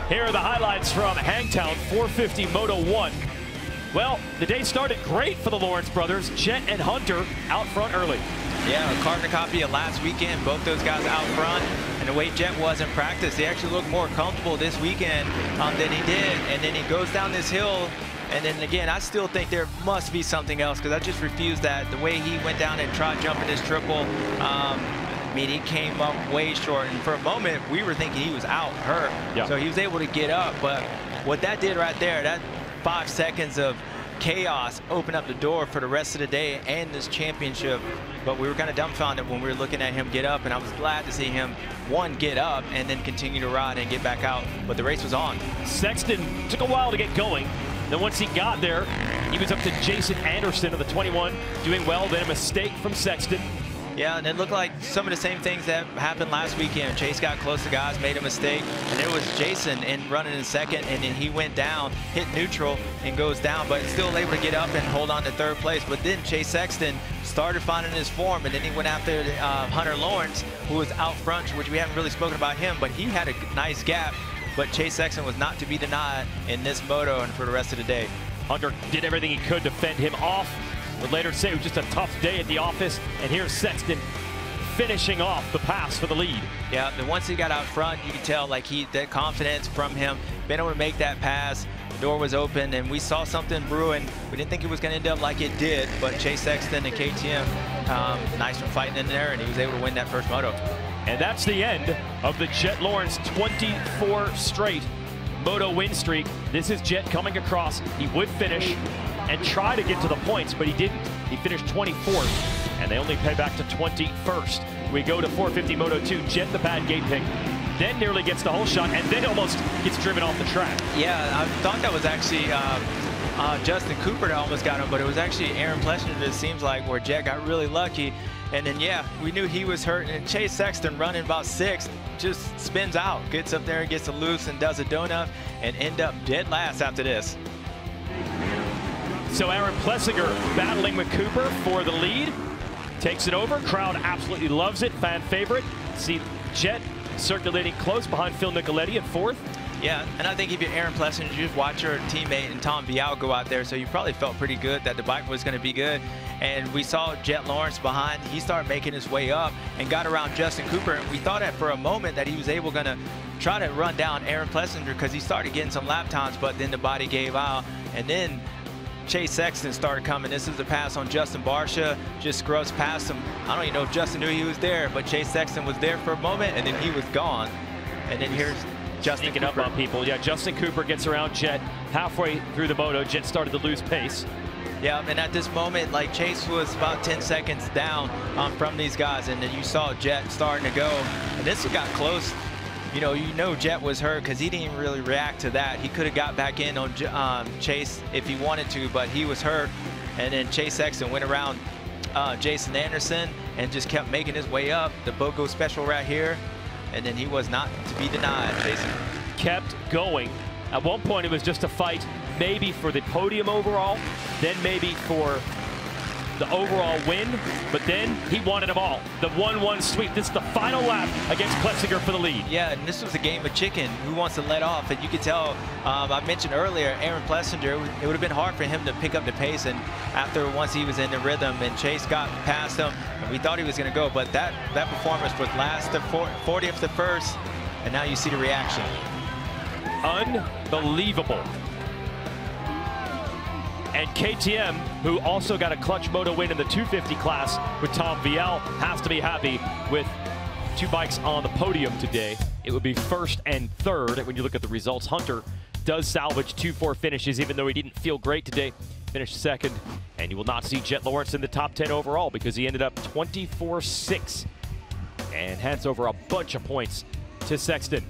Here are the highlights from Hangtown 450 Moto 1. Well, the day started great for the Lawrence brothers. Jet and Hunter out front early. Yeah, a carbon copy of last weekend. Both those guys out front. And the way Jet was in practice, he actually looked more comfortable this weekend than he did. And then he goes down this hill. And then again, I still think there must be something else because I just refuse that. The way he went down and tried jumping his triple, I mean, he came up way short. And for a moment, we were thinking he was out, hurt. Yeah. So he was able to get up. But what that did right there, that 5 seconds of chaos opened up the door for the rest of the day and this championship. But we were kind of dumbfounded when we were looking at him get up, and I was glad to see him, one, get up and then continue to ride and get back out. But the race was on. Sexton took a while to get going. Then once he got there, he was up to Jason Anderson of the 21 doing well. Then a mistake from Sexton. Yeah, and it looked like some of the same things that happened last weekend. Chase got close to guys, made a mistake, and there was Jason running in second, and then he went down, hit neutral, and goes down, but still able to get up and hold on to third place. But then Chase Sexton started finding his form, and then he went after Hunter Lawrence, who was out front, which we haven't really spoken about him, but he had a nice gap. But Chase Sexton was not to be denied in this moto and for the rest of the day. Hunter did everything he could to fend him off. Would later say it was just a tough day at the office, and here's Sexton finishing off the pass for the lead. Yeah, and once he got out front, you could tell like that confidence from him, being able to make that pass. The door was open, and we saw something brewing. We didn't think it was going to end up like it did, but Chase Sexton and KTM, nice for fighting in there, and he was able to win that first moto. And that's the end of the Jet Lawrence 24 straight Moto win streak. This is Jet coming across. He would finish and try to get to the points, but he didn't. He finished 24th, and they only pay back to 21st. We go to 450 Moto 2. Jet, the bad gate pick, then nearly gets the whole shot, and then almost gets driven off the track. Yeah, I thought that was actually Justin Cooper that almost got him, but it was actually Aaron Plessinger, it seems like, where Jet got really lucky. And then, yeah, we knew he was hurt, and Chase Sexton running about 6th just spins out, gets up there and gets a loose and does a donut and end up dead last after this. So Aaron Plessinger battling with Cooper for the lead. Takes it over. Crowd absolutely loves it. Fan favorite. See Jet circulating close behind Phil Nicoletti at 4th. Yeah, and I think if you're Aaron Plessinger, you just watch your teammate and Tom Vial go out there, so you probably felt pretty good that the bike was going to be good. And we saw Jet Lawrence behind. He started making his way up and got around Justin Cooper. And we thought that for a moment that he was able to try to run down Aaron Plessinger because he started getting some lap times, but then the body gave out. And then Chase Sexton started coming. This is the pass on Justin Barsha, just scrubs past him. I don't even know if Justin knew he was there, but Chase Sexton was there for a moment, and then he was gone. And then here's Justin Sneaking Cooper. up on people. Yeah, Justin Cooper gets around Jet halfway through the moto. Jet started to lose pace. Yeah, and at this moment, like, Chase was about 10 seconds down from these guys, and then you saw Jet starting to go. And this got close. You know Jet was hurt because he didn't really react to that. He could have got back in on Chase if he wanted to, but he was hurt. And then Chase Sexton went around Jason Anderson and just kept making his way up. The BOGO special right here. And then he was not to be denied, Jason. Kept going. At one point, it was just a fight maybe for the podium overall, then maybe for the overall win, but then he wanted them all. The 1-1 sweep. This is the final lap against Plessinger for the lead. Yeah, and this was a game of chicken. Who wants to let off? And you could tell, I mentioned earlier, Aaron Plessinger, it would have been hard for him to pick up the pace, and once he was in the rhythm, and Chase got past him, and we thought he was going to go, but that performance was last to 40th to first, and now you see the reaction. Unbelievable. And KTM, who also got a clutch moto win in the 250 class with Tom Vial, has to be happy with 2 bikes on the podium today. It would be 1st and 3rd when you look at the results. Hunter does salvage 2-4 finishes, even though he didn't feel great today. Finished 2nd, and you will not see Jet Lawrence in the top 10 overall because he ended up 24-6 and hands over a bunch of points to Sexton.